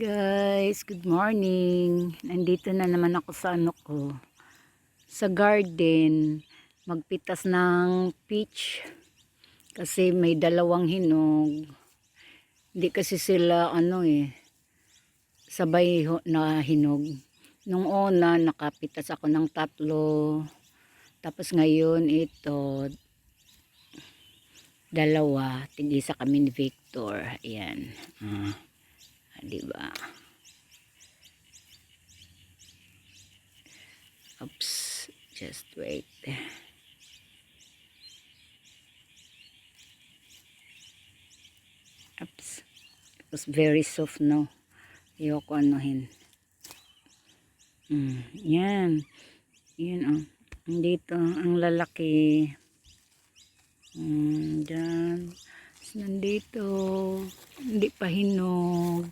Guys, good morning. Nandito na naman ako sa sa garden. Magpitas ng peach kasi may dalawang hinog. Hindi kasi sila sabay na hinog. Nung una nakapitas ako ng tatlo. Tapos ngayon ito dalawa, tig-isa kami ni Victor. Ayan. Diba? Oops, just wait. Oops, it was very soft, no? Ayoko anuhin. Yan. Yan, oh. Dito, ang lalaki. Dyan. Nandito. Hindi pa hinog.